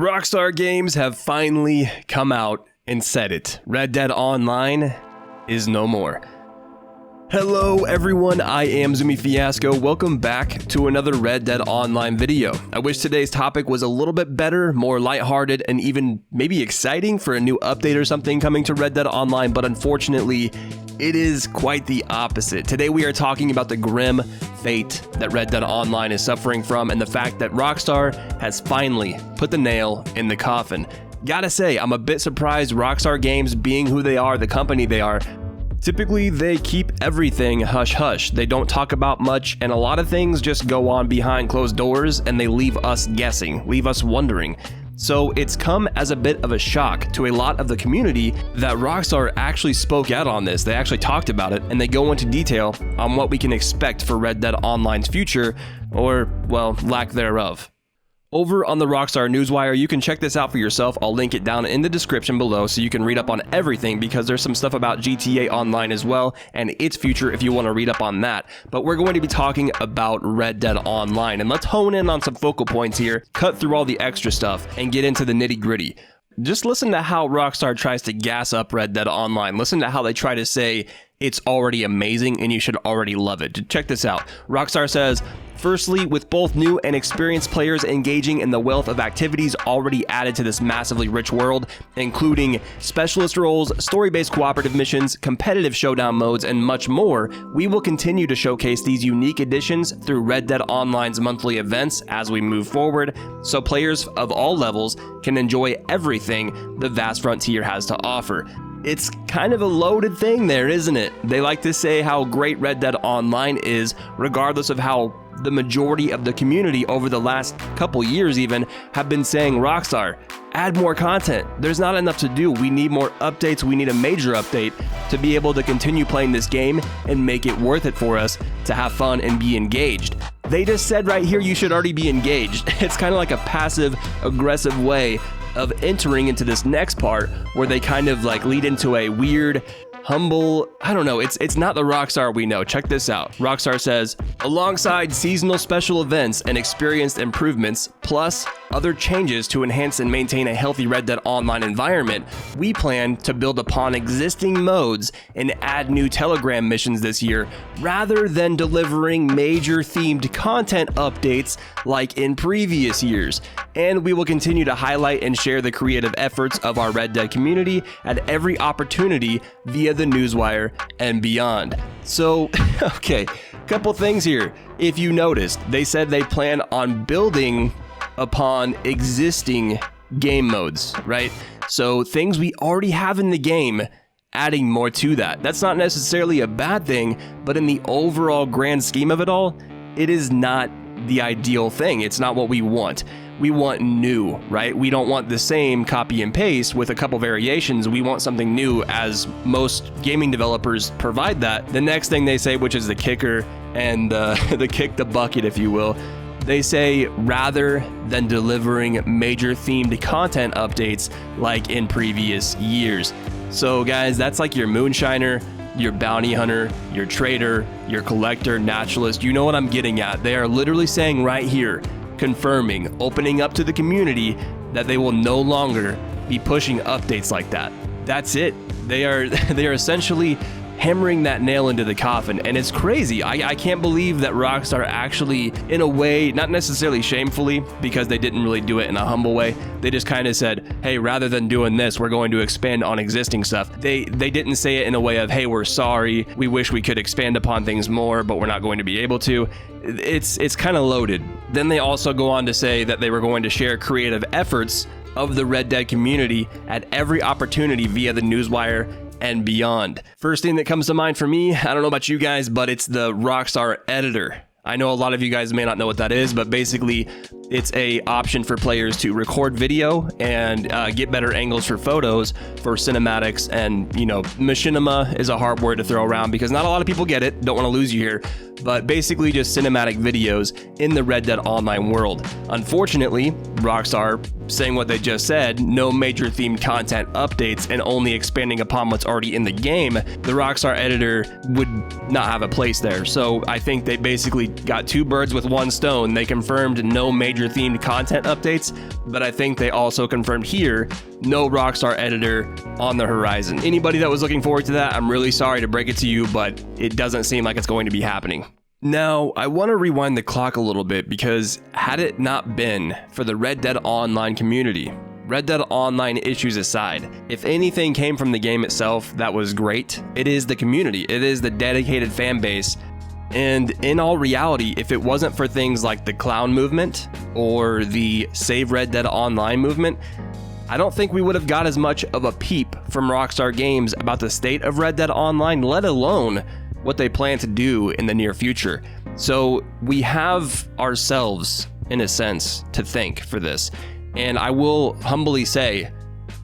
Rockstar Games have finally come out and said it. Red Dead Online is no more. Hello everyone, I am Zumi Fiasco. Welcome back to another Red Dead Online video. I wish today's topic was a little bit better, more lighthearted, and even maybe exciting for a new update or something coming to Red Dead Online, but unfortunately, it is quite the opposite. Today we are talking about the grim fate that Red Dead Online is suffering from and the fact that Rockstar has finally put the nail in the coffin. Gotta say, I'm a bit surprised Rockstar Games, being who they are, the company they are, typically they keep everything hush-hush. They don't talk about much, and a lot of things just go on behind closed doors and they leave us guessing, leave us wondering. So it's come as a bit of a shock to a lot of the community that Rockstar actually spoke out on this. They actually talked about it, and they go into detail on what we can expect for Red Dead Online's future, or, well, lack thereof. Over on the Rockstar Newswire, you can check this out for yourself. I'll link it down in the description below so you can read up on everything, because there's some stuff about GTA Online as well and its future if you want to read up on that. But we're going to be talking about Red Dead Online, and let's hone in on some focal points here, cut through all the extra stuff, and get into the nitty-gritty. Just listen to how Rockstar tries to gas up Red Dead Online. Listen to how they try to say it's already amazing and you should already love it. Check this out. Rockstar says, firstly, with both new and experienced players engaging in the wealth of activities already added to this massively rich world, including specialist roles, story-based cooperative missions, competitive showdown modes, and much more, we will continue to showcase these unique additions through Red Dead Online's monthly events as we move forward, so players of all levels can enjoy everything the vast frontier has to offer. It's kind of a loaded thing there, isn't it? They like to say how great Red Dead Online is, regardless of how the majority of the community over the last couple years even have been saying, Rockstar, add more content. There's not enough to do. We need more updates. We need a major update to be able to continue playing this game and make it worth it for us to have fun and be engaged. They just said right here you should already be engaged. It's kind of like a passive aggressive way of entering into this next part where they kind of like lead into a weird, humble, I don't know, it's not the Rockstar we know. Check this out. Rockstar says, alongside seasonal special events and experienced improvements, plus other changes to enhance and maintain a healthy Red Dead Online environment, we plan to build upon existing modes and add new Telegram missions this year, rather than delivering major themed content updates like in previous years. And we will continue to highlight and share the creative efforts of our Red Dead community at every opportunity via the Newswire and beyond. So, okay, couple things here. If you noticed, they said they plan on building upon existing game modes, right? So things we already have in the game, adding more to that. That's not necessarily a bad thing, but in the overall grand scheme of it all, it is not the ideal thing. It's not what we want. We want new, right? We don't want the same copy and paste with a couple variations. We want something new, as most gaming developers provide that. The next thing they say, which is the kicker and the kick the bucket, if you will, they say rather than delivering major themed content updates like in previous years. So guys, that's like your moonshiner, your bounty hunter, your trader, your collector, naturalist. You know what I'm getting at. They are literally saying right here, confirming, opening up to the community that they will no longer be pushing updates like that. That's it. They are essentially hammering that nail into the coffin, and it's crazy. I can't believe that Rockstar actually, in a way, not necessarily shamefully, because they didn't really do it in a humble way, they just kind of said, hey, rather than doing this, we're going to expand on existing stuff. They didn't say it in a way of, hey, we're sorry, we wish we could expand upon things more, but we're not going to be able to. It's kind of loaded. Then they also go on to say that they were going to share creative efforts of the Red Dead community at every opportunity via the Newswire and beyond. First thing that comes to mind for me, I don't know about you guys, but it's the Rockstar Editor. I know a lot of you guys may not know what that is, but basically it's a option for players to record video and get better angles for photos for cinematics. And, you know, machinima is a hard word to throw around because not a lot of people get it. Don't want to lose you here. But basically just cinematic videos in the Red Dead Online world. Unfortunately, Rockstar saying what they just said, no major themed content updates and only expanding upon what's already in the game, the Rockstar Editor would not have a place there. So I think they basically got two birds with one stone. They confirmed no major major themed content updates, but I think they also confirmed here, no Rockstar Editor on the horizon. Anybody that was looking forward to that, I'm really sorry to break it to you, but it doesn't seem like it's going to be happening. Now, I want to rewind the clock a little bit because had it not been for the Red Dead Online community, Red Dead Online issues aside, if anything came from the game itself that was great, it is the community. It is the dedicated fan base. And in all reality, if it wasn't for things like the clown movement or the Save Red Dead Online movement, I don't think we would have got as much of a peep from Rockstar Games about the state of Red Dead Online, let alone what they plan to do in the near future. So we have ourselves, in a sense, to thank for this. And I will humbly say,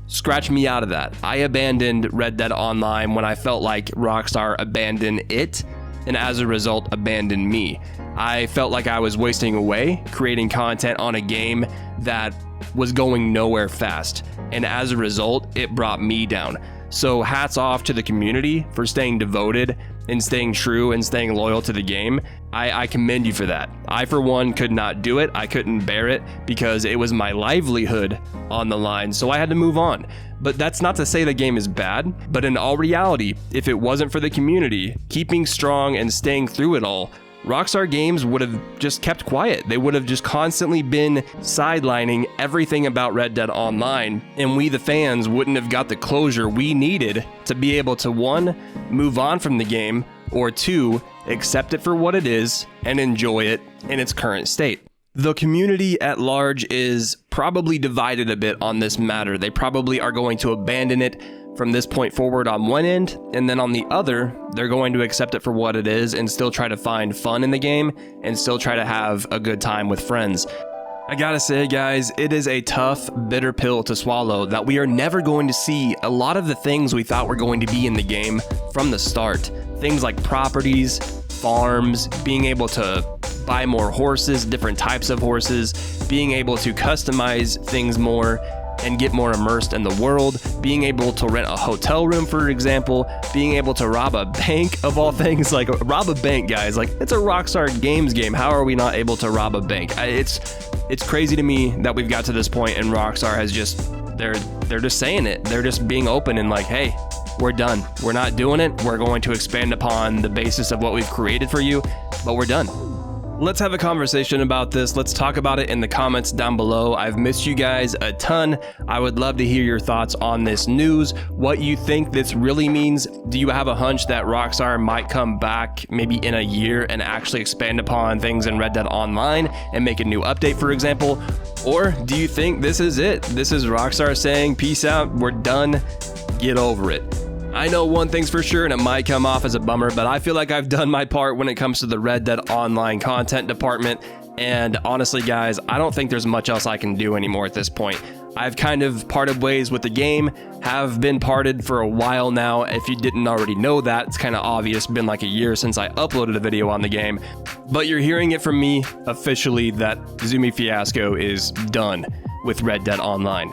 scratch me out of that. I abandoned Red Dead Online when I felt like Rockstar abandoned it, and as a result, abandoned me. I felt like I was wasting away creating content on a game that was going nowhere fast, and as a result, it brought me down. So hats off to the community for staying devoted and staying true and staying loyal to the game. I commend you for that. I, for one, could not do it. I couldn't bear it because it was my livelihood on the line, so I had to move on. But that's not to say the game is bad, but in all reality, if it wasn't for the community, keeping strong and staying through it all, Rockstar Games would have just kept quiet. They would have just constantly been sidelining everything about Red Dead Online, and we, the fans, wouldn't have got the closure we needed to be able to, one, move on from the game, or two, accept it for what it is and enjoy it in its current state. The community at large is probably divided a bit on this matter. They probably are going to abandon it from this point forward on one end, and then on the other, they're going to accept it for what it is and still try to find fun in the game and still try to have a good time with friends. I gotta say, guys, it is a tough, bitter pill to swallow that we are never going to see a lot of the things we thought were going to be in the game from the start. Things like properties, farms, being able to buy more horses, different types of horses, being able to customize things more and get more immersed in the world, being able to rent a hotel room, for example, being able to rob a bank of all things. Like, rob a bank, guys. Like, it's a Rockstar Games game. How are we not able to rob a bank? It's crazy to me that we've got to this point and Rockstar has just, they're just saying it. They're just being open and like, hey, we're done. We're not doing it. We're going to expand upon the basis of what we've created for you, but we're done. Let's have a conversation about this. Let's talk about it in the comments down below. I've missed you guys a ton. I would love to hear your thoughts on this news, what you think this really means. Do you have a hunch that Rockstar might come back maybe in a year and actually expand upon things in Red Dead Online and make a new update, for example? Or do you think this is it? This is Rockstar saying, peace out, we're done, get over it. I know one thing's for sure, and it might come off as a bummer, but I feel like I've done my part when it comes to the Red Dead Online content department, and honestly, guys, I don't think there's much else I can do anymore at this point. I've kind of parted ways with the game, have been parted for a while now. If you didn't already know that, it's kind of obvious. It's been like a year since I uploaded a video on the game, but you're hearing it from me officially that Zumi Fiasco is done with Red Dead Online.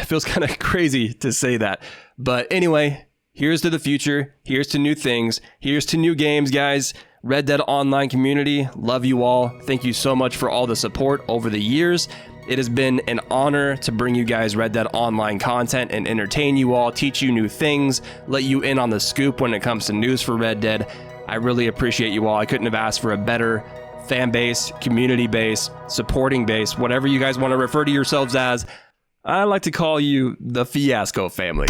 Feels kind of crazy to say that, but anyway, here's to the future, here's to new things, here's to new games, guys. Red Dead Online community, love you all. Thank you so much for all the support over the years. It has been an honor to bring you guys Red Dead Online content and entertain you all, teach you new things, let you in on the scoop when it comes to news for Red Dead. I really appreciate you all. I couldn't have asked for a better fan base, community base, supporting base, whatever you guys want to refer to yourselves as. I like to call you the Fiasco family.